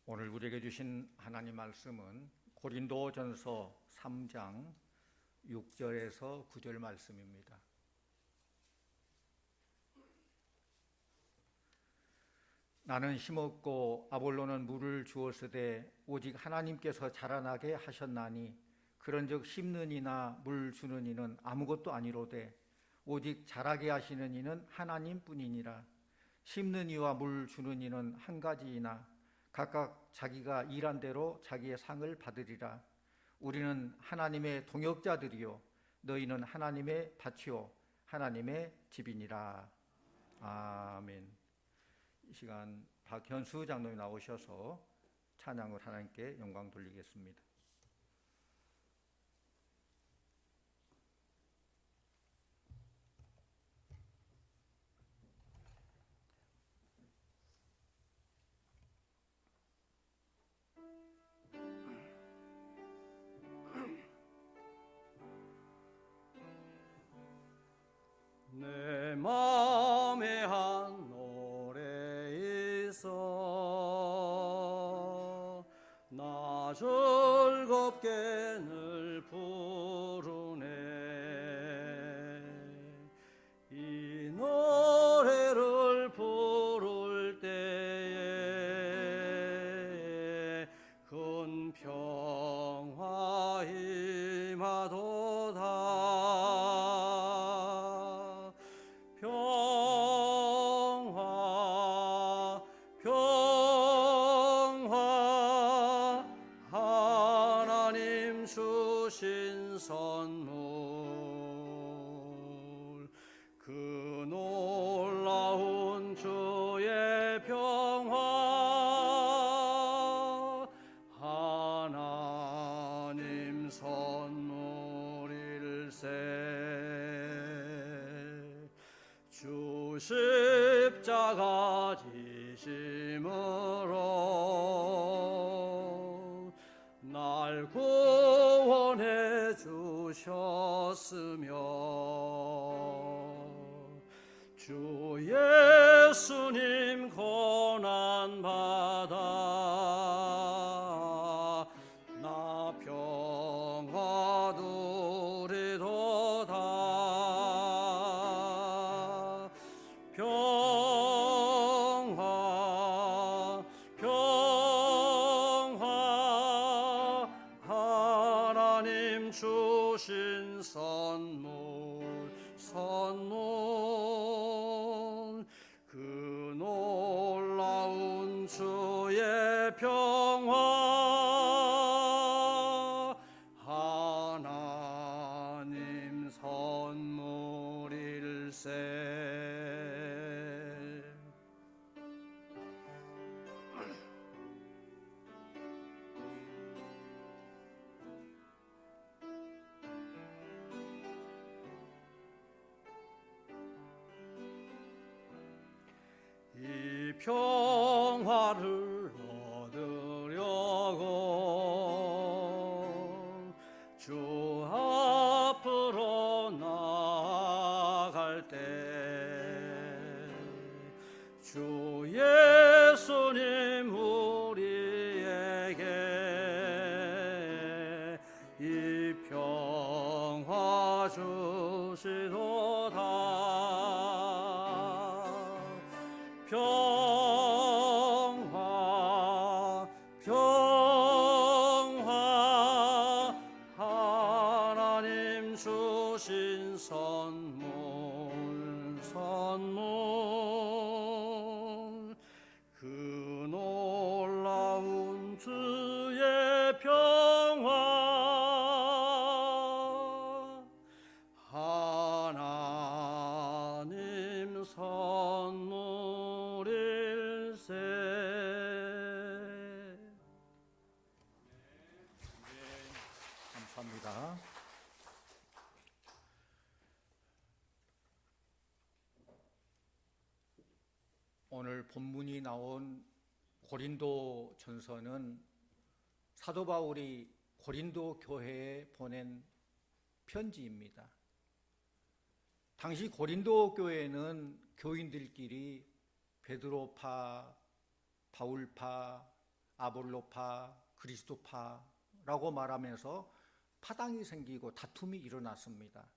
오늘 우리에게 주신 하나님 말씀은 고린도전서 3장 6절에서 9절 말씀입니다. 나는 심었고 아볼로는 물을 주었으되 오직 하나님께서 자라나게 하셨나니 그런즉 심는 이나 물 주는 이는 아무것도 아니로되 오직 자라게 하시는 이는 하나님뿐이니라. 심는 이와 물 주는 이는 한 가지이나 각각 자기가 일한 대로 자기의 상을 받으리라. 우리는 하나님의 동역자들이요 너희는 하나님의 밭이요 하나님의 집이니라. 아멘. 이 시간 박현수 장로님 나오셔서 찬양을 하나님께 영광 돌리겠습니다. 내 맘에 한 노래 있어 나 즐겁게 늘 부르네. 이 노래를 부를 때에 큰 평화 임하도다. 평화 평화 하나님 주신 선물 그 놀라운 주의 평화 하나님 선물일세. 주 십자가 지심으로 날 구원해 주셨으며 주 예수님 고난받아 나 평화 누리도다. 평화 평화 하나님 주신 선물 그 놀라운 주의 평화 하나님 선물일세. 이 평화를 얻으려고 주 앞으로 나아갈 때 주 예수님 우리에게 이 평화 주시도다. 평화 평화 하나님 주신 선물 그 놀라운 주의 평화 하나님 선물일세. 감사합니다. 오늘 본문이 나온 고린도 전서는 사도 바울이 고린도 교회에 보낸 편지입니다. 당시 고린도 교회는 교인들끼리 베드로파, 바울파, 아볼로파, 그리스도파라고 말하면서 파당이 생기고 다툼이 일어났습니다.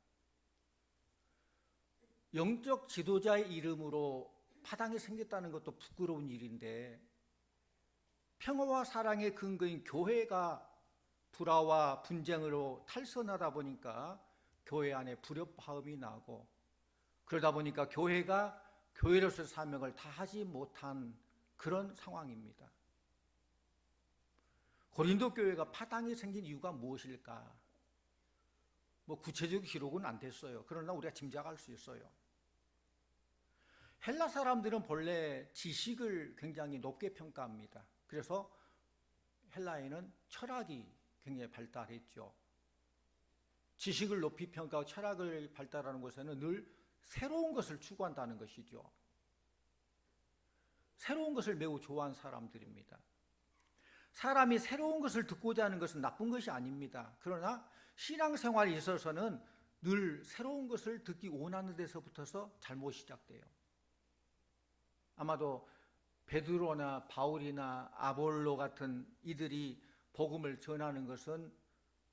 영적 지도자의 이름으로 파당이 생겼다는 것도 부끄러운 일인데, 평화와 사랑의 근거인 교회가 불화와 분쟁으로 탈선하다 보니까 교회 안에 불협화음이 나고, 그러다 보니까 교회가 교회로서의 사명을 다하지 못한 그런 상황입니다. 고린도 교회가 파당이 생긴 이유가 무엇일까? 구체적 기록은 안 됐어요. 그러나 우리가 짐작할 수 있어요. 헬라 사람들은 본래 지식을 굉장히 높게 평가합니다. 그래서 헬라에는 철학이 굉장히 발달했죠. 지식을 높이 평가하고 철학을 발달하는 곳에는 늘 새로운 것을 추구한다는 것이죠. 새로운 것을 매우 좋아하는 사람들입니다. 사람이 새로운 것을 듣고자 하는 것은 나쁜 것이 아닙니다. 그러나 신앙생활에 있어서는 늘 새로운 것을 듣기 원하는 데서부터서 잘못 시작돼요. 아마도 베드로나 바울이나 아볼로 같은 이들이 복음을 전하는 것은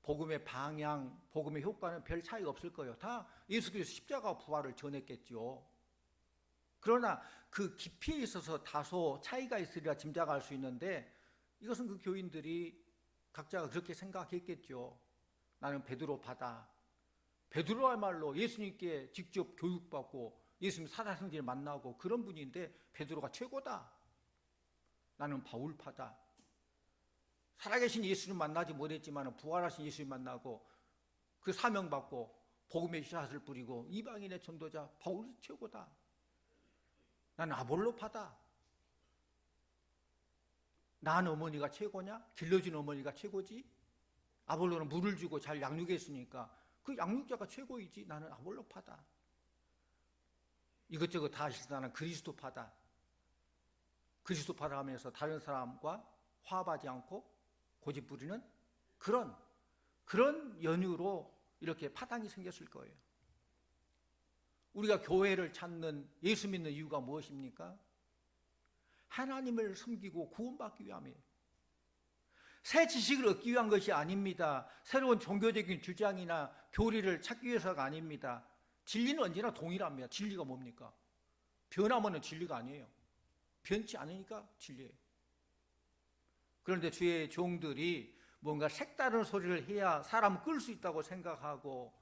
복음의 방향, 복음의 효과는 별 차이가 없을 거예요. 다 예수 그리스도 십자가 부활을 전했겠죠. 그러나 그 깊이에 있어서 다소 차이가 있으리라 짐작할 수 있는데, 이것은 그 교인들이 각자가 그렇게 생각했겠죠. 나는 베드로파다. 베드로야말로 예수님께 직접 교육받고 예수님 살아생전에 만나고 그런 분인데 베드로가 최고다. 나는 바울파다. 살아계신 예수님 만나지 못했지만 부활하신 예수님 만나고 그 사명받고 복음의 씨앗을 뿌리고 이방인의 전도자 바울이 최고다. 나는 아볼로파다. 낳은 어머니가 최고냐? 길러준 어머니가 최고지? 아볼로는 물을 주고 잘 양육했으니까 그 양육자가 최고이지. 나는 아볼로파다. 이것저것 다 하실 나는 그리스도파다. 그리스도파라 하면서 다른 사람과 화합하지 않고 고집 부리는 그런 연유로 이렇게 파당이 생겼을 거예요. 우리가 교회를 찾는, 예수 믿는 이유가 무엇입니까? 하나님을 섬기고 구원받기 위함이에요. 새 지식을 얻기 위한 것이 아닙니다. 새로운 종교적인 주장이나 교리를 찾기 위해서가 아닙니다. 진리는 언제나 동일합니다. 진리가 뭡니까? 변하면 진리가 아니에요. 변치 않으니까 진리예요. 그런데 주의 종들이 뭔가 색다른 소리를 해야 사람을 끌 수 있다고 생각하고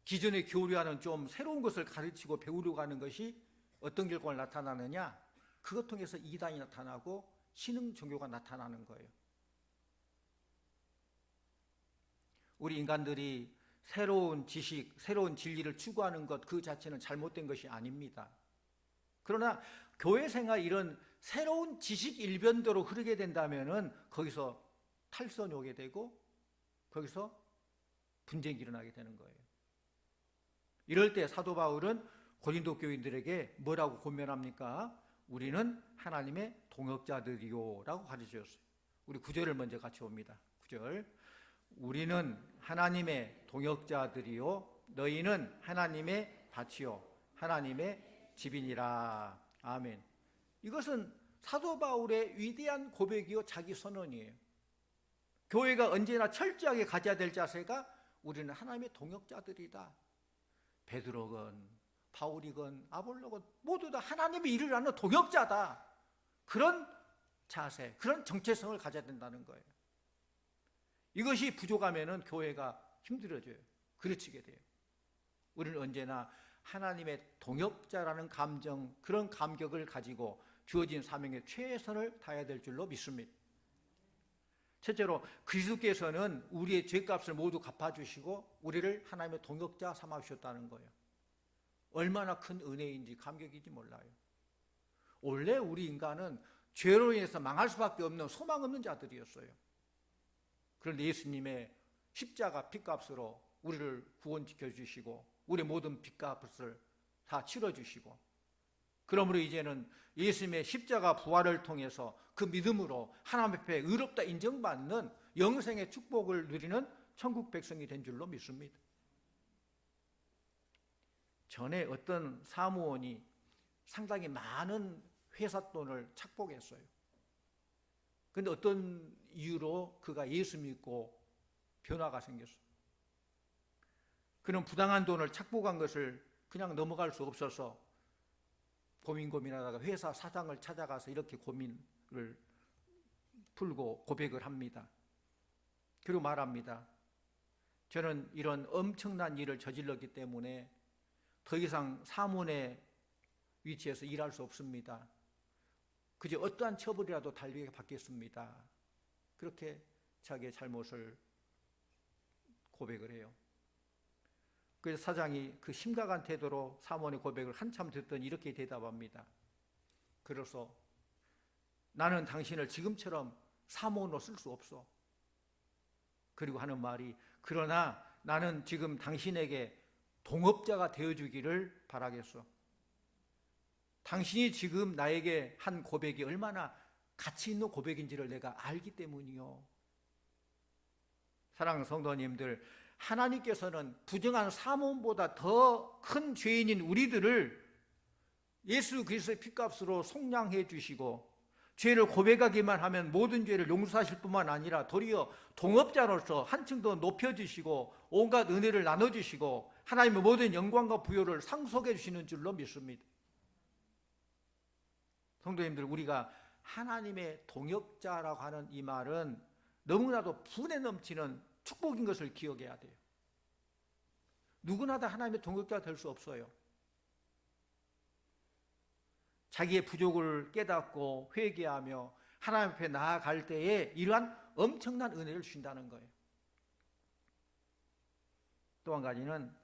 기존의 교리와는 좀 새로운 것을 가르치고 배우려고 하는 것이 어떤 결과를 나타나느냐? 그것 통해서 이단이 나타나고 신흥 종교가 나타나는 거예요. 우리 인간들이 새로운 지식, 새로운 진리를 추구하는 것 그 자체는 잘못된 것이 아닙니다. 그러나 교회 생활 이런 새로운 지식 일변도로 흐르게 된다면은 거기서 탈선이 오게 되고 거기서 분쟁이 일어나게 되는 거예요. 이럴 때 사도 바울은 고린도 교인들에게 뭐라고 권면합니까? 우리는 하나님의 동역자들이요 라고 가르치셨어요. 우리 9절을 먼저 같이 봅니다. 9절. 우리는 하나님의 동역자들이요 너희는 하나님의 밭이요 하나님의 집이니라. 아멘. 이것은 사도 바울의 위대한 고백이요 자기 선언이에요. 교회가 언제나 철저하게 가져야 될 자세가 우리는 하나님의 동역자들이다. 베드로건 바울이건 아볼로건 모두 다 하나님의 일을 하는 동역자다. 그런 자세, 그런 정체성을 가져야 된다는 거예요. 이것이 부족하면 교회가 힘들어져요. 그르치게 돼요. 우리는 언제나 하나님의 동역자라는 감정, 그런 감격을 가지고 주어진 사명에 최선을 다해야 될 줄로 믿습니다. 첫째로 그리스도께서는 우리의 죄값을 모두 갚아주시고 우리를 하나님의 동역자 삼아주셨다는 거예요. 얼마나 큰 은혜인지 감격인지 몰라요. 원래 우리 인간은 죄로 인해서 망할 수밖에 없는 소망 없는 자들이었어요. 그런데 예수님의 십자가 핏값으로 우리를 구원시켜 주시고 우리 모든 빚값을 다 치러주시고, 그러므로 이제는 예수님의 십자가 부활을 통해서 그 믿음으로 하나님 앞에 의롭다 인정받는 영생의 축복을 누리는 천국 백성이 된 줄로 믿습니다. 전에 어떤 사무원이 상당히 많은 회사 돈을 착복했어요. 근데 어떤 이유로 그가 예수 믿고 변화가 생겼어. 그는 부당한 돈을 착복한 것을 그냥 넘어갈 수 없어서 고민하다가 회사 사장을 찾아가서 이렇게 고민을 풀고 고백을 합니다. 그리고 말합니다. 저는 이런 엄청난 일을 저질렀기 때문에 더 이상 사문의 위치에서 일할 수 없습니다. 그저 어떠한 처벌이라도 달리게 받겠습니다. 그렇게 자기의 잘못을 고백을 해요. 그래서 사장이 그 심각한 태도로 사모의 고백을 한참 듣더니 이렇게 대답합니다. 그래서 나는 당신을 지금처럼 사모로 쓸 수 없어. 그리고 하는 말이 그러나 나는 지금 당신에게 동업자가 되어주기를 바라겠어. 당신이 지금 나에게 한 고백이 얼마나 가치 있는 고백인지를 내가 알기 때문이요. 사랑하는 성도님들, 하나님께서는 부정한 사모보다 더 큰 죄인인 우리들을 예수 그리스도의 피값으로 속량해 주시고 죄를 고백하기만 하면 모든 죄를 용서하실 뿐만 아니라 도리어 동업자로서 한층 더 높여주시고 온갖 은혜를 나눠주시고 하나님의 모든 영광과 부요를 상속해 주시는 줄로 믿습니다. 성도님들, 우리가 하나님의 동역자라고 하는 이 말은 너무나도 분에 넘치는 축복인 것을 기억해야 돼요. 누구나 다 하나님의 동역자가 될 수 없어요. 자기의 부족을 깨닫고 회개하며 하나님 앞에 나아갈 때에 이러한 엄청난 은혜를 주신다는 거예요. 또 한 가지는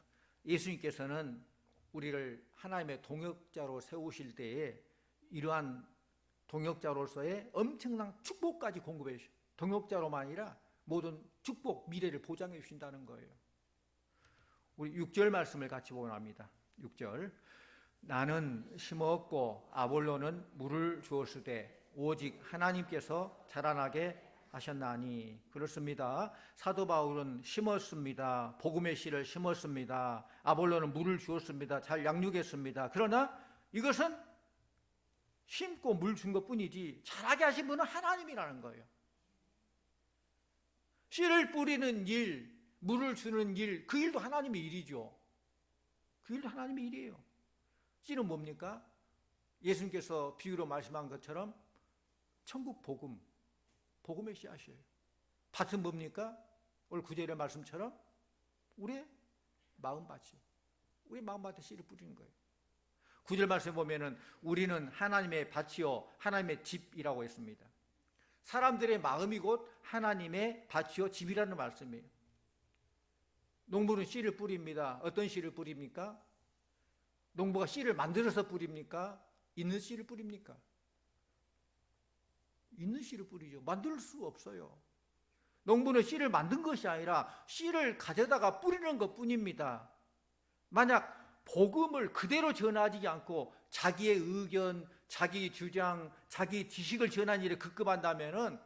예수님께서는 우리를 하나님의 동역자로 세우실 때에 이러한 동역자로서의 엄청난 축복까지 공급해 주셔요. 동역자로만 아니라 모든 축복, 미래를 보장해 주신다는 거예요. 우리 6절 말씀을 같이 보면 합니다. 6절. 나는 심었고 아볼로는 물을 주었으되 오직 하나님께서 자라나게 하셨나니. 그렇습니다. 사도 바울은 심었습니다. 복음의 씨를 심었습니다. 아볼로는 물을 주었습니다. 잘 양육했습니다. 그러나 이것은 심고 물 준 것뿐이지 자라게 하신 분은 하나님이라는 거예요. 씨를 뿌리는 일, 물을 주는 일, 그 일도 하나님의 일이죠. 그 일도 하나님의 일이에요. 씨는 뭡니까? 예수님께서 비유로 말씀한 것처럼 천국 복음, 복음의 씨앗이에요. 밭은 뭡니까? 오늘 9절의 말씀처럼 우리의 마음밭이요. 우리의 마음밭에 씨를 뿌리는 거예요. 9절 말씀에 보면은 우리는 하나님의 밭이요 하나님의 집이라고 했습니다. 사람들의 마음이 곧 하나님의 밭이요 집이라는 말씀이에요. 농부는 씨를 뿌립니다. 어떤 씨를 뿌립니까? 농부가 씨를 만들어서 뿌립니까? 있는 씨를 뿌립니까? 있는 씨를 뿌리죠. 만들 수 없어요. 농부는 씨를 만든 것이 아니라 씨를 가져다가 뿌리는 것뿐입니다. 만약 복음을 그대로 전하지 않고 자기의 의견, 자기 주장, 자기 지식을 전하는 일에 급급한다면은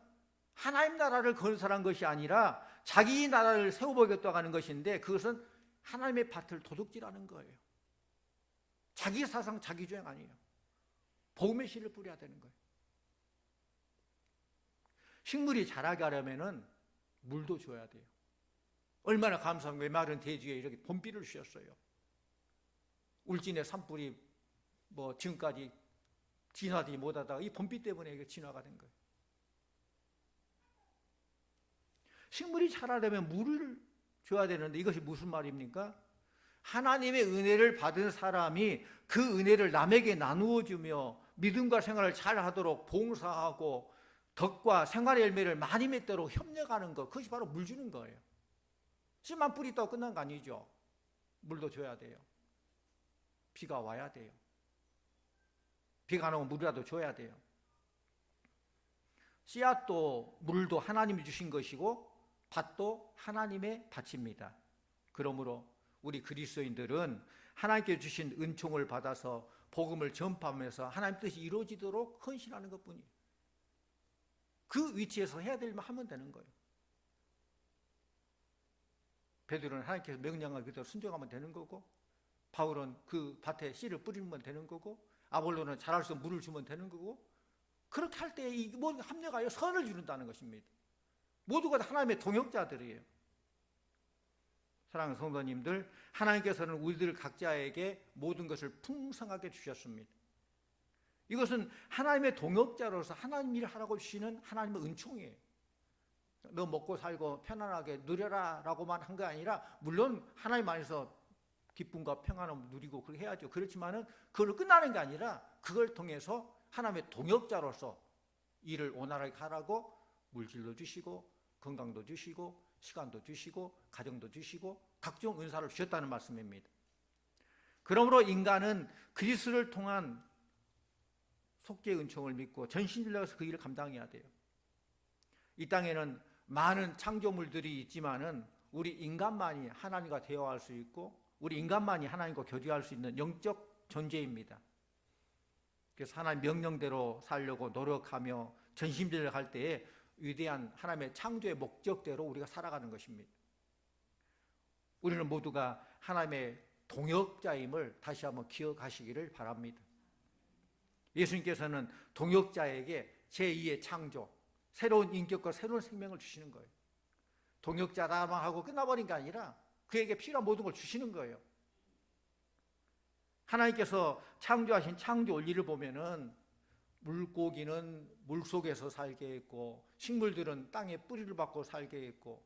하나님 나라를 건설한 것이 아니라 자기 나라를 세워보겠다고 하는 것인데 그것은 하나님의 밭을 도둑질하는 거예요. 자기 사상, 자기 주장 아니에요. 복음의 씨를 뿌려야 되는 거예요. 식물이 자라게 하려면은 물도 줘야 돼요. 얼마나 감사한 거예요. 마른 대지에 이렇게 봄비를 주셨어요. 울진의 산불이 지금까지 진화되지 못하다가 이 봄비 때문에 이게 진화가 된 거예요. 식물이 자라려면 물을 줘야 되는데 이것이 무슨 말입니까? 하나님의 은혜를 받은 사람이 그 은혜를 남에게 나누어 주며 믿음과 생활을 잘 하도록 봉사하고 덕과 생활의 열매를 많이 맺도록 협력하는 것, 그것이 바로 물 주는 거예요. 씨만 뿌리다고 끝난 거 아니죠. 물도 줘야 돼요. 비가 와야 돼요. 비가 안 오면 물이라도 줘야 돼요. 씨앗도 물도 하나님이 주신 것이고 밭도 하나님의 밭입니다. 그러므로 우리 그리스도인들은 하나님께 주신 은총을 받아서 복음을 전파하면서 하나님 뜻이 이루어지도록 헌신하는 것뿐이에요. 그 위치에서 해야 될 만 하면 되는 거예요. 베드로는 하나님께서 명령을 그대로 순종하면 되는 거고, 바울은 그 밭에 씨를 뿌리면 되는 거고, 아볼로는 자랄 수 있는 물을 주면 되는 거고, 그렇게 할 때 이 모든 합력하여 선을 이룬다는 것입니다. 모두가 다 하나님의 동역자들이에요. 사랑하는 성도님들, 하나님께서는 우리들 각자에게 모든 것을 풍성하게 주셨습니다. 이것은 하나님의 동역자로서 하나님 일을 하라고 주시는 하나님의 은총이에요. 너 먹고 살고 편안하게 누려라 라고만 한 게 아니라, 물론 하나님 안에서 기쁨과 평안을 누리고 그렇게 해야죠. 그렇지만은 그걸로 끝나는 게 아니라 그걸 통해서 하나님의 동역자로서 일을 원활하게 하라고 물질도 주시고 건강도 주시고 시간도 주시고 가정도 주시고 각종 은사를 주셨다는 말씀입니다. 그러므로 인간은 그리스도를 통한 속죄의 은총을 믿고 전심전력해서 그 일을 감당해야 돼요. 이 땅에는 많은 창조물들이 있지만은 우리 인간만이 하나님과 대화할 수 있고 우리 인간만이 하나님과 교제할 수 있는 영적 존재입니다. 그래서 하나님 명령대로 살려고 노력하며 전심전력할 때에 위대한 하나님의 창조의 목적대로 우리가 살아가는 것입니다. 우리는 모두가 하나님의 동역자임을 다시 한번 기억하시기를 바랍니다. 예수님께서는 동역자에게 제2의 창조, 새로운 인격과 새로운 생명을 주시는 거예요. 동역자다만 하고 끝나버린 게 아니라 그에게 필요한 모든 걸 주시는 거예요. 하나님께서 창조하신 창조 원리를 보면은 물고기는 물속에서 살게 했고 식물들은 땅에 뿌리를 받고 살게 했고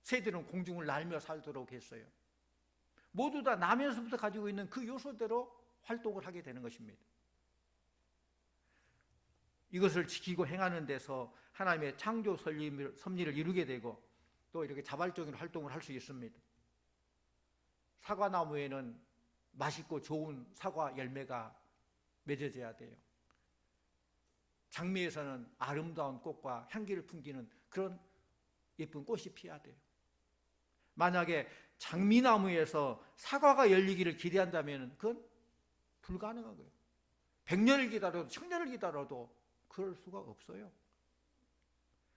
새들은 공중을 날며 살도록 했어요. 모두 다 나면서부터 가지고 있는 그 요소대로 활동을 하게 되는 것입니다. 이것을 지키고 행하는 데서 하나님의 창조 섭리를 이루게 되고 또 이렇게 자발적인 활동을 할 수 있습니다. 사과나무에는 맛있고 좋은 사과 열매가 맺어져야 돼요. 장미에서는 아름다운 꽃과 향기를 풍기는 그런 예쁜 꽃이 피어야 돼요. 만약에 장미나무에서 사과가 열리기를 기대한다면 그건 불가능한 거예요. 100년을 기다려도 1000년을 기다려도 그럴 수가 없어요.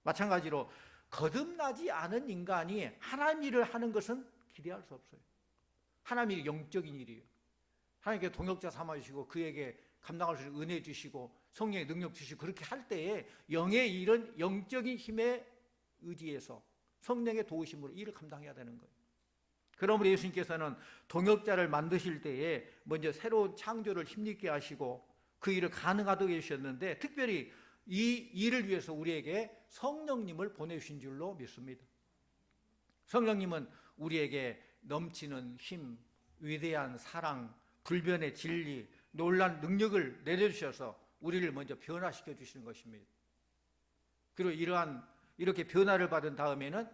마찬가지로 거듭나지 않은 인간이 하나님 일을 하는 것은 기대할 수 없어요. 하나님 일이 영적인 일이에요. 하나님께 동역자 삼아주시고 그에게 감당할 수 있는 은혜 주시고 성령의 능력 주시고 그렇게 할 때에 영의 일은 영적인 힘에 의지해서 성령의 도우심으로 일을 감당해야 되는 거예요. 그러므로 예수님께서는 동역자를 만드실 때에 먼저 새로운 창조를 힘있게 하시고 그 일을 가능하도록 해주셨는데 특별히 이 일을 위해서 우리에게 성령님을 보내주신 줄로 믿습니다. 성령님은 우리에게 넘치는 힘, 위대한 사랑, 불변의 진리, 놀라운 능력을 내려주셔서 우리를 먼저 변화시켜 주시는 것입니다. 그리고 이렇게 변화를 받은 다음에는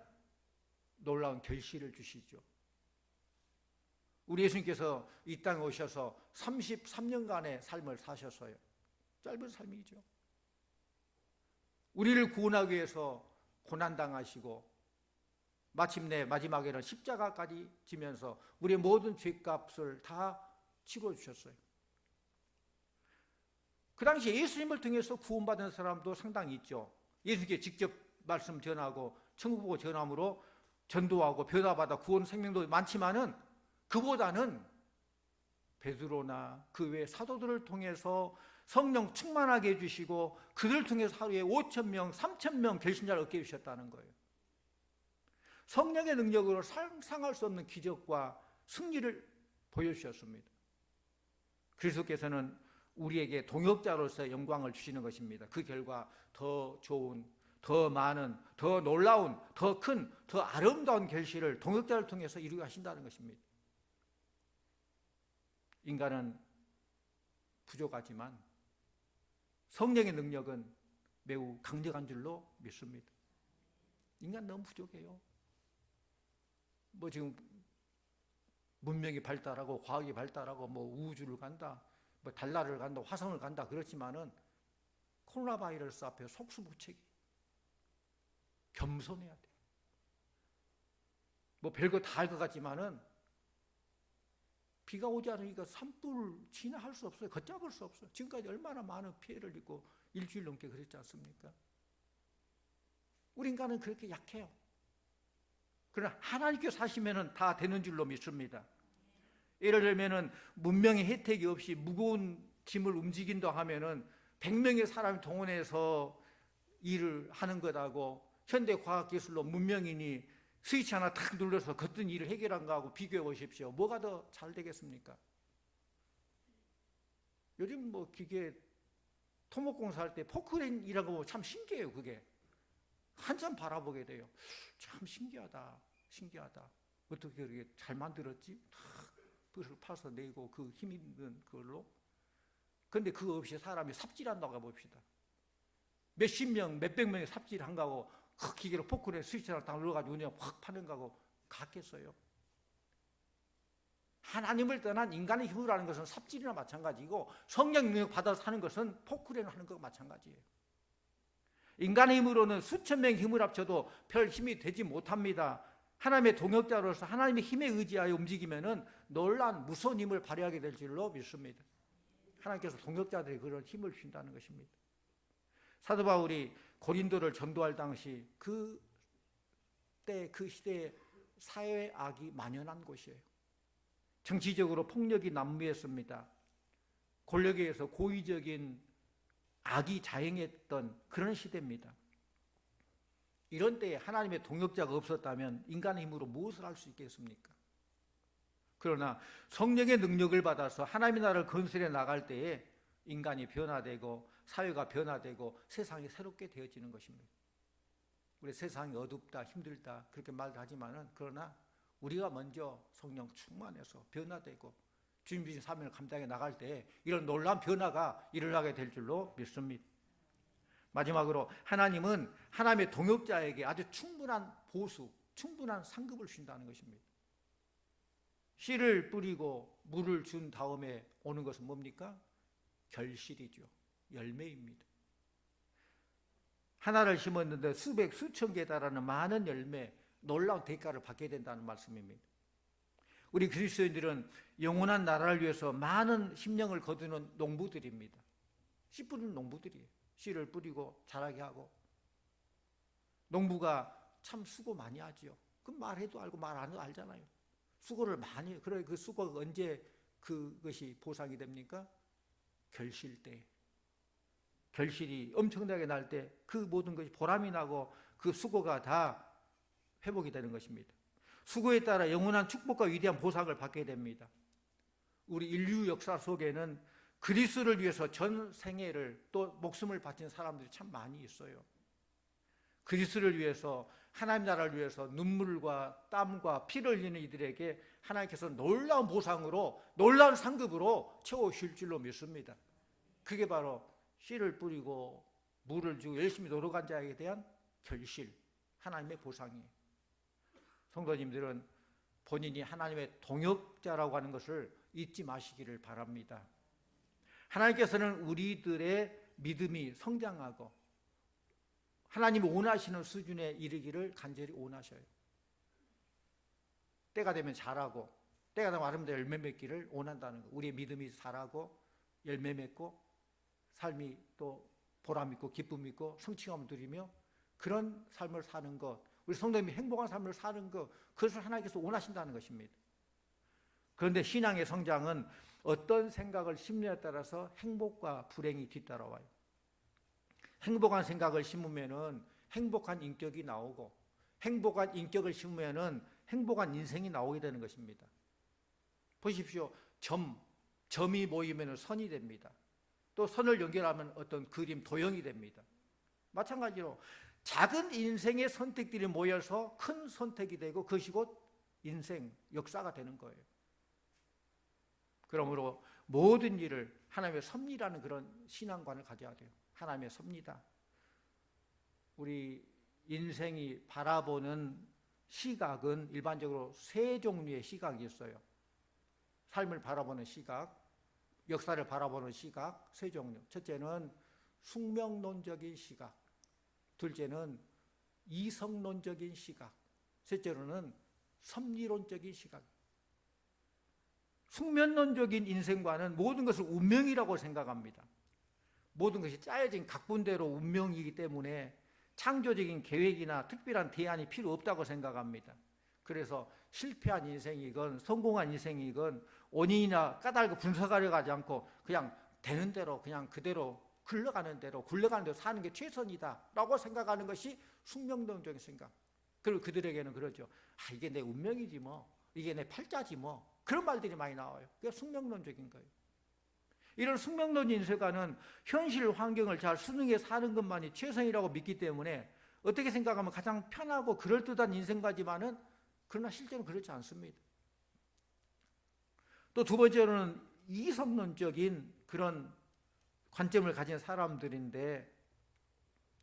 놀라운 결실을 주시죠. 우리 예수님께서 이 땅에 오셔서 33년간의 삶을 사셨어요. 짧은 삶이죠. 우리를 구원하기 위해서 고난당하시고 마침내 마지막에는 십자가까지 지면서 우리의 모든 죄값을 다 치러주셨어요. 그 당시 예수님을 통해서 구원받은 사람도 상당히 있죠. 예수님께 직접 말씀 전하고 천국 보고 전함으로 전도하고 변화받아 구원 생명도 많지만은 그보다는 베드로나 그 외 사도들을 통해서 성령 충만하게 해주시고 그들을 통해서 하루에 5,000명, 3,000명 결신자를 얻게 해주셨다는 거예요. 성령의 능력으로 상상할 수 없는 기적과 승리를 보여주셨습니다. 그리스도께서는 우리에게 동역자로서 영광을 주시는 것입니다. 그 결과 더 좋은, 더 많은, 더 놀라운, 더 큰, 더 아름다운 결실을 동역자를 통해서 이루게 하신다는 것입니다. 인간은 부족하지만 성령의 능력은 매우 강력한 줄로 믿습니다. 인간 너무 부족해요. 지금 문명이 발달하고 과학이 발달하고 우주를 간다, 달나라를 간다, 화성을 간다 그렇지만은 코로나 바이러스 앞에 속수무책이 겸손해야 돼요. 별거 다 할 것 같지만은 비가 오지 않으니까 산불 진화할 수 없어요. 걷잡을 수 없어요. 지금까지 얼마나 많은 피해를 입고 일주일 넘게 그랬지 않습니까? 우리 인간은 그렇게 약해요. 그러나 하나님께서 하시면은 다 되는 줄로 믿습니다. 예를 들면은 문명의 혜택이 없이 무거운 짐을 움직인다 하면은 100명의 사람이 동원해서 일을 하는 것하고 현대 과학기술로 문명인이 스위치 하나 탁 눌러서 거뜬 일을 해결한 거하고 비교해 보십시오. 뭐가 더 잘 되겠습니까? 요즘 뭐 기계 토목공사할 때 포크레인이라고 보면 참 신기해요. 그게 한참 바라보게 돼요. 참 신기하다. 어떻게 그렇게 잘 만들었지? 탁 붓을 파서 내고 그 힘 있는 그걸로. 그런데 그거 없이 사람이 삽질한다고 봅시다. 몇십 명, 몇백 명이 삽질한 거하고 그 기계로 포크레인 스위치를 딱 눌러가지고 그냥 확 파는 거하고 같겠어요? 하나님을 떠난 인간의 힘으로 하는 것은 삽질이나 마찬가지고 성령 능력 받아서 하는 것은 포크레인 하는 것과 마찬가지예요. 인간의 힘으로는 수천 명의 힘을 합쳐도 별 힘이 되지 못합니다. 하나님의 동역자로서 하나님의 힘에 의지하여 움직이면은 놀라운 무서운 힘을 발휘하게 될 줄로 믿습니다. 하나님께서 동역자들이 그런 힘을 주신다는 것입니다. 사도 바울이 고린도를 전도할 당시 그 시대에 사회 악이 만연한 곳이에요. 정치적으로 폭력이 난무했습니다. 권력에 의해서 고의적인 악이 자행했던 그런 시대입니다. 이런 때에 하나님의 동역자가 없었다면 인간의 힘으로 무엇을 할 수 있겠습니까? 그러나 성령의 능력을 받아서 하나님의 나라를 건설해 나갈 때에 인간이 변화되고 사회가 변화되고 세상이 새롭게 되어지는 것입니다. 우리 세상이 어둡다 힘들다 그렇게 말도 하지만은 그러나 우리가 먼저 성령 충만해서 변화되고 주님 주신 사명을 감당해 나갈 때 이런 놀라운 변화가 일어나게 될 줄로 믿습니다. 마지막으로 하나님은 하나님의 동역자에게 아주 충분한 보수, 충분한 상급을 주신다는 것입니다. 씨를 뿌리고 물을 준 다음에 오는 것은 뭡니까? 결실이죠. 열매입니다. 하나를 심었는데 수백, 수천 개 달하는 많은 열매, 놀라운 대가를 받게 된다는 말씀입니다. 우리 그리스도인들은 영원한 나라를 위해서 많은 심령을 거두는 농부들입니다. 씨 뿌리는 농부들이에요. 씨를 뿌리고 자라게 하고. 농부가 참 수고 많이 하지요. 그럼 말해도 알고 말 안 해도 알잖아요. 수고를 많이 해요. 그래 그 수고가 언제 그것이 보상이 됩니까? 결실 때. 결실이 엄청나게 날 때 그 모든 것이 보람이 나고 그 수고가 다 회복이 되는 것입니다. 수고에 따라 영원한 축복과 위대한 보상을 받게 됩니다. 우리 인류 역사 속에는 그리스도를 위해서 전 생애를 또 목숨을 바친 사람들이 참 많이 있어요. 그리스도를 위해서 하나님 나라를 위해서 눈물과 땀과 피를 흘리는 이들에게 하나님께서 놀라운 보상으로 놀라운 상급으로 채워주실 줄로 믿습니다. 그게 바로 씨를 뿌리고 물을 주고 열심히 노력한 자에 대한 결실, 하나님의 보상이에요. 성도님들은 본인이 하나님의 동역자라고 하는 것을 잊지 마시기를 바랍니다. 하나님께서는 우리들의 믿음이 성장하고 하나님이 원하시는 수준에 이르기를 간절히 원하셔요. 때가 되면 자라고 때가 되면 아름다운 열매 맺기를 원한다는 거. 우리의 믿음이 자라고 열매 맺고 삶이 또 보람 있고 기쁨 있고 성취감을 누리며 그런 삶을 사는 것, 우리 성도님이 행복한 삶을 사는 것, 그것을 하나님께서 원하신다는 것입니다. 그런데 신앙의 성장은 어떤 생각을 심느냐에 따라서 행복과 불행이 뒤따라와요. 행복한 생각을 심으면은 행복한 인격이 나오고 행복한 인격을 심으면은 행복한 인생이 나오게 되는 것입니다. 보십시오. 점이 모이면 선이 됩니다. 또 선을 연결하면 어떤 그림, 도형이 됩니다. 마찬가지로 작은 인생의 선택들이 모여서 큰 선택이 되고 그것이 곧 인생, 역사가 되는 거예요. 그러므로 모든 일을 하나님의 섭리라는 그런 신앙관을 가져야 돼요. 하나님의 섭리다. 우리 인생이 바라보는 시각은 일반적으로 세 종류의 시각이 있어요. 삶을 바라보는 시각, 역사를 바라보는 시각, 세 종류. 첫째는 숙명론적인 시각, 둘째는 이성론적인 시각, 셋째로는 섭리론적인 시각. 숙면론적인 인생관은 모든 것을 운명이라고 생각합니다. 모든 것이 짜여진 각본대로 운명이기 때문에 창조적인 계획이나 특별한 대안이 필요 없다고 생각합니다. 그래서 실패한 인생이건 성공한 인생이건 원인이나 까닭을 분석하려 하지 않고 그냥 되는 대로 그냥 그대로 굴러가는 대로 사는 게 최선이다라고 생각하는 것이 숙명론적인 생각. 그리고 그들에게는 그러죠. 이게 내 운명이지 뭐, 이게 내 팔자지 뭐, 그런 말들이 많이 나와요. 그게 숙명론적인 거예요. 이런 숙명론적인 인생관은 현실 환경을 잘 수능해 사는 것만이 최선이라고 믿기 때문에 어떻게 생각하면 가장 편하고 그럴듯한 인생과지만은 그러나 실제는 그렇지 않습니다. 또 두 번째로는 이성론적인 그런 관점을 가진 사람들인데,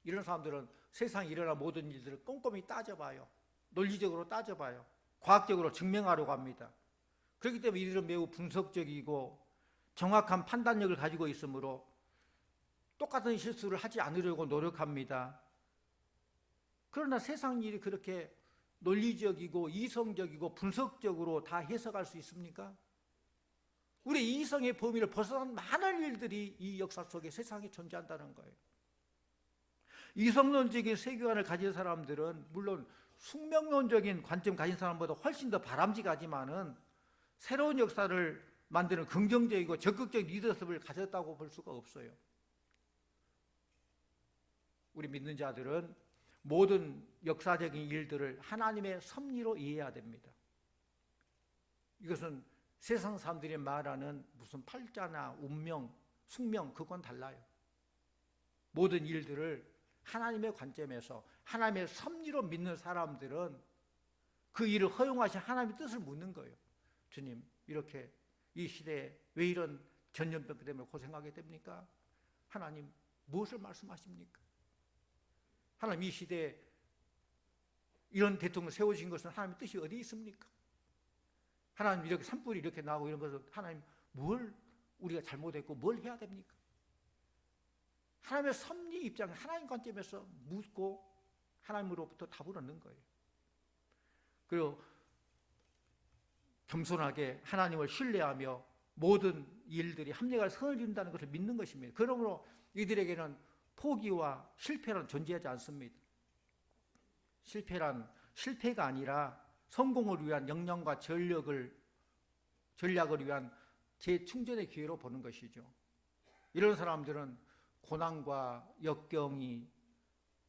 이런 사람들은 세상에 일어난 모든 일들을 꼼꼼히 따져봐요. 논리적으로 따져봐요. 과학적으로 증명하려고 합니다. 그렇기 때문에 이들은 매우 분석적이고 정확한 판단력을 가지고 있으므로 똑같은 실수를 하지 않으려고 노력합니다. 그러나 세상 일이 그렇게 논리적이고 이성적이고 분석적으로 다 해석할 수 있습니까? 우리 이성의 범위를 벗어난 많은 일들이 이 역사 속에 세상에 존재한다는 거예요. 이성론적인 세계관을 가진 사람들은 물론 숙명론적인 관점 가진 사람보다 훨씬 더 바람직하지만은 새로운 역사를 만드는 긍정적이고 적극적인 리더십을 가졌다고 볼 수가 없어요. 우리 믿는 자들은 모든 역사적인 일들을 하나님의 섭리로 이해해야 됩니다. 이것은 세상 사람들이 말하는 무슨 팔자나 운명, 숙명, 그건 달라요. 모든 일들을 하나님의 관점에서 하나님의 섭리로 믿는 사람들은 그 일을 허용하신 하나님의 뜻을 묻는 거예요. 주님, 이렇게 이 시대에 왜 이런 전염병 때문에 고생하게 됩니까? 하나님, 무엇을 말씀하십니까? 하나님, 이 시대에 이런 대통령 세워진 것은 하나님의 뜻이 어디 있습니까? 하나님, 이렇게 산불이 이렇게 나고 이런 것은 하나님, 뭘 우리가 잘못했고 뭘 해야 됩니까? 하나님의 섭리 입장에 하나님 관점에서 묻고 하나님으로부터 답을 얻는 거예요. 그리고 겸손하게 하나님을 신뢰하며 모든 일들이 합리가 선을 이룬다는 것을 믿는 것입니다. 그러므로 이들에게는 포기와 실패는 존재하지 않습니다. 실패가 아니라 성공을 위한 역량과 전략을 위한 재충전의 기회로 보는 것이죠. 이런 사람들은 고난과 역경이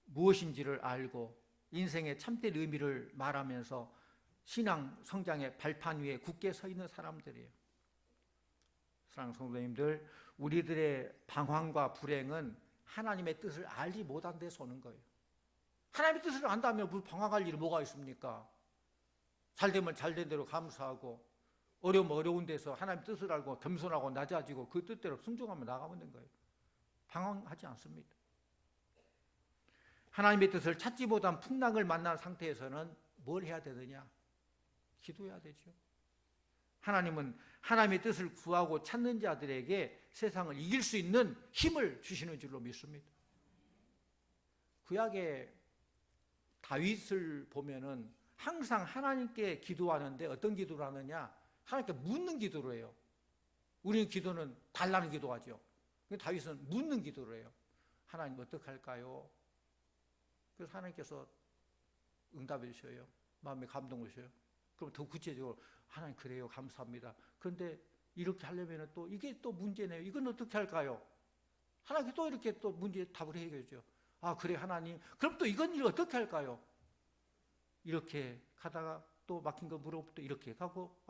무엇인지를 알고 인생의 참된 의미를 말하면서 신앙 성장의 발판 위에 굳게 서 있는 사람들이에요. 사랑하는 성도님들, 우리들의 방황과 불행은 하나님의 뜻을 알지 못한 데서 오는 거예요. 하나님의 뜻을 안다면 방황할 일이 뭐가 있습니까? 잘 되면 잘 된 대로 감사하고, 어려우면 어려운 데서 하나님의 뜻을 알고 겸손하고 낮아지고 그 뜻대로 순종하며 나가면 되는 거예요. 방황하지 않습니다. 하나님의 뜻을 찾지 못한 풍랑을 만난 상태에서는 뭘 해야 되느냐? 기도해야 되죠. 하나님은 하나님의 뜻을 구하고 찾는 자들에게 세상을 이길 수 있는 힘을 주시는 줄로 믿습니다. 구약의 다윗을 보면은 항상 하나님께 기도하는데 어떤 기도를 하느냐? 하나님께 묻는 기도를 해요. 우리는 기도는 달라는 기도하죠. 다윗은 묻는 기도를 해요. 하나님 어떡할까요? 그래서 하나님께서 응답해 주셔요. 마음에 감동을 주셔요. 그럼 더 구체적으로 하나님 그래요, 감사합니다. 그런데 이렇게 하려면 또 이게 또 문제네요. 이건 어떻게 할까요? 하나님께 또 이렇게 또 문제 답을 해야죠. 아 그래 하나님, 그럼 또 이건 어떻게 할까요? 이렇게 가다가 또 막힌 거 물어보고 또 이렇게 가고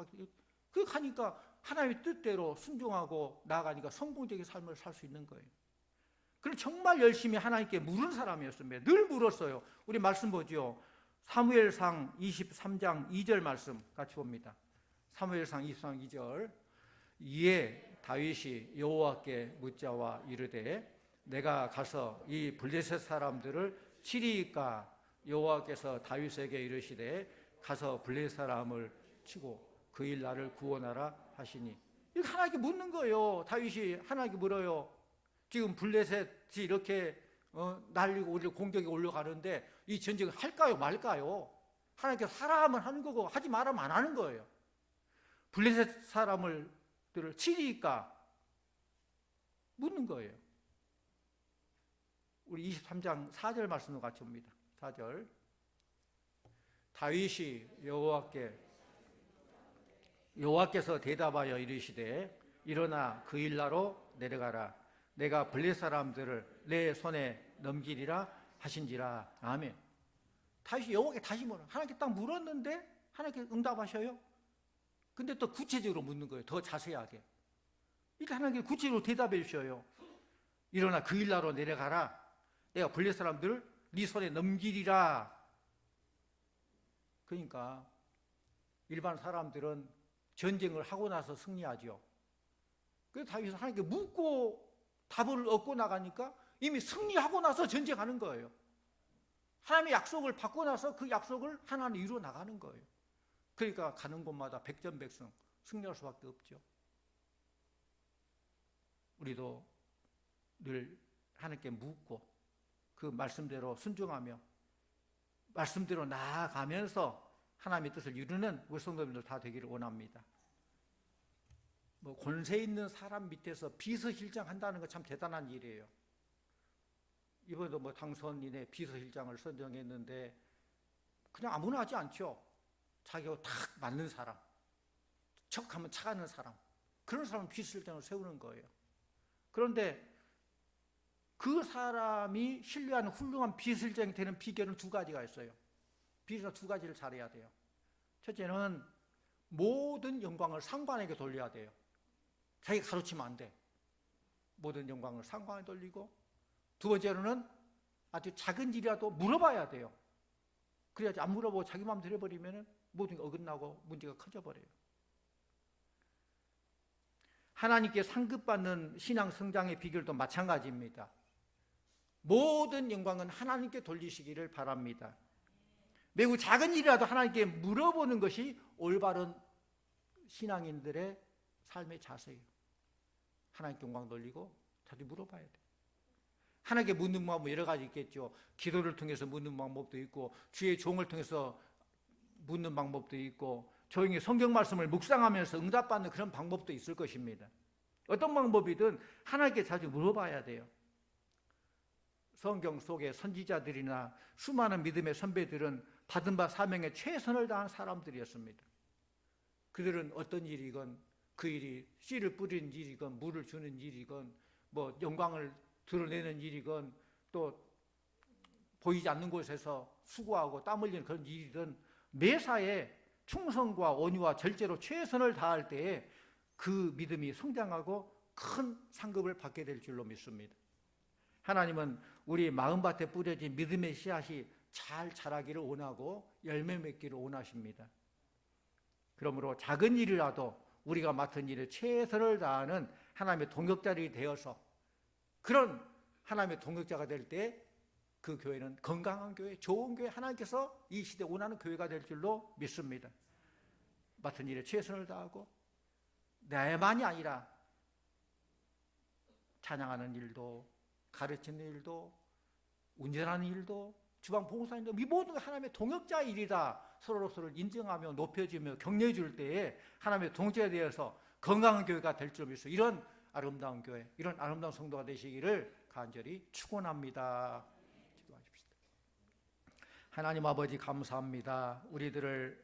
그렇게 하니까 하나님의 뜻대로 순종하고 나아가니까 성공적인 삶을 살 수 있는 거예요. 그럼 정말 열심히 하나님께 물은 사람이었습니다. 늘 물었어요. 우리 말씀 보죠. 사무엘상 23장 2절 말씀 같이 봅니다. 사무엘상 23장 2절. 이에 다윗이 여호와께 묻자와 이르되 내가 가서 이 블레셋 사람들을 치리이까? 여호와께서 다윗에게 이르시되 가서 블레셋 사람을 치고 그 일 나를 구원하라 하시니. 이렇게 하나님께 묻는 거예요. 다윗이 하나님께 물어요. 지금 블레셋이 이렇게 날리고 우리를 공격에 올라가는데 이 전쟁을 할까요 말까요? 하나님께서 하라 하면 하는 거고 하지 말라면 안 하는 거예요. 블레셋 사람들을 치리까? 묻는 거예요. 우리 23장 4절 말씀도 같이 봅니다. 4절. 다윗이 여호와께서 대답하여 이르시되 일어나 그 일나로 내려가라. 내가 블레 사람들을 내 손에 넘기리라 하신지라. 아멘. 다시 여호와께 다시 물어. 하나님께 딱 물었는데 하나님께 응답하셔요. 근데 또 구체적으로 묻는 거예요. 더 자세하게. 일단 하나님께 구체적으로 대답해 주셔요. 일어나 그 일나로 내려가라. 내가 블레 사람들을 네 손에 넘기리라. 그러니까 일반 사람들은 전쟁을 하고 나서 승리하죠. 그래서 다윗은 하나님께 묻고 답을 얻고 나가니까 이미 승리하고 나서 전쟁하는 거예요. 하나님의 약속을 받고 나서 그 약속을 하나님 이루어 나가는 거예요. 그러니까 가는 곳마다 백전백승 승리할 수밖에 없죠. 우리도 늘 하나님께 묻고 그 말씀대로 순종하며 말씀대로 나아가면서 하나님의 뜻을 이루는 우리 성도님들 다 되기를 원합니다. 권세 있는 사람 밑에서 비서실장 한다는 건 참 대단한 일이에요. 이번에도 당선인의 비서실장을 선정했는데 그냥 아무나 하지 않죠. 자기하고 탁 맞는 사람, 척하면 차가는 사람, 그런 사람을 비서실장을 세우는 거예요. 그런데 그 사람이 신뢰하는 훌륭한 비서실장이 되는 비결은 두 가지가 있어요. 비서가 두 가지를 잘해야 돼요. 첫째는 모든 영광을 상관에게 돌려야 돼요. 자기가 가르치면 안 돼. 모든 영광을 상관에 돌리고, 두 번째로는 아주 작은 일이라도 물어봐야 돼요. 그래야지 안 물어보고 자기 마음대로 해버리면 모든 게 어긋나고 문제가 커져버려요. 하나님께 상급받는 신앙 성장의 비결도 마찬가지입니다. 모든 영광은 하나님께 돌리시기를 바랍니다. 매우 작은 일이라도 하나님께 물어보는 것이 올바른 신앙인들의 삶의 자세예요. 하나님께 영광 돌리고 자주 물어봐야 돼요. 하나님께 묻는 방법은 여러 가지 있겠죠. 기도를 통해서 묻는 방법도 있고, 주의 종을 통해서 묻는 방법도 있고, 조용히 성경 말씀을 묵상하면서 응답받는 그런 방법도 있을 것입니다. 어떤 방법이든 하나님께 자주 물어봐야 돼요. 성경 속의 선지자들이나 수많은 믿음의 선배들은 받은 바 사명에 최선을 다한 사람들이었습니다. 그들은 어떤 일이건, 그 일이 씨를 뿌리는 일이건 물을 주는 일이건 영광을 드러내는 일이건 또 보이지 않는 곳에서 수고하고 땀 흘리는 그런 일이든 매사에 충성과 온유와 절제로 최선을 다할 때에 그 믿음이 성장하고 큰 상급을 받게 될 줄로 믿습니다. 하나님은 우리 마음밭에 뿌려진 믿음의 씨앗이 잘 자라기를 원하고 열매 맺기를 원하십니다. 그러므로 작은 일이라도 우리가 맡은 일에 최선을 다하는 하나님의 동역자들이 되어서 그런 하나님의 동역자가 될 때 그 교회는 건강한 교회, 좋은 교회, 하나님께서 이 시대에 원하는 교회가 될 줄로 믿습니다. 맡은 일에 최선을 다하고 내만이 아니라 찬양하는 일도, 가르치는 일도, 운전하는 일도, 주방 봉사하는 일도, 이 모든 하나님의 동역자 일이다. 서로서를 인정하며 높여주며 격려해 줄 때에 하나님의 동역자에 대해서 건강한 교회가 될 줄 믿습니다. 이런 아름다운 교회, 이런 아름다운 성도가 되시기를 간절히 축원합니다. 기도하십시다. 하나님 아버지 감사합니다. 우리들을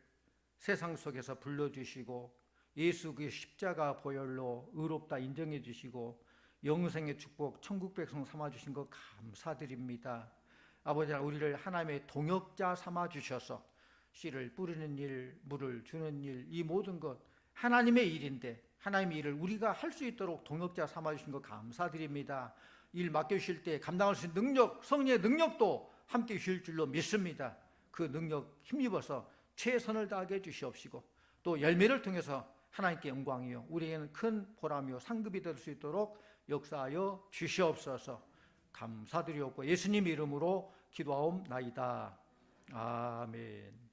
세상 속에서 불러주시고 예수 그 십자가 보혈로 의롭다 인정해 주시고 영생의 축복 천국 백성 삼아주신 것 감사드립니다. 아버지, 우리를 하나님의 동역자 삼아주셔서 씨를 뿌리는 일, 물을 주는 일, 이 모든 것 하나님의 일인데 하나님의 일을 우리가 할 수 있도록 동역자 삼아주신 것 감사드립니다. 일 맡겨주실 때 감당할 수 있는 능력, 성령의 능력도 함께 주실 줄로 믿습니다. 그 능력 힘입어서 최선을 다하게 해주시옵시고 또 열매를 통해서 하나님께 영광이요 우리에게는 큰 보람이요 상급이 될 수 있도록 역사하여 주시옵소서. 감사드리옵고 예수님 이름으로 기도하옵나이다. 아멘.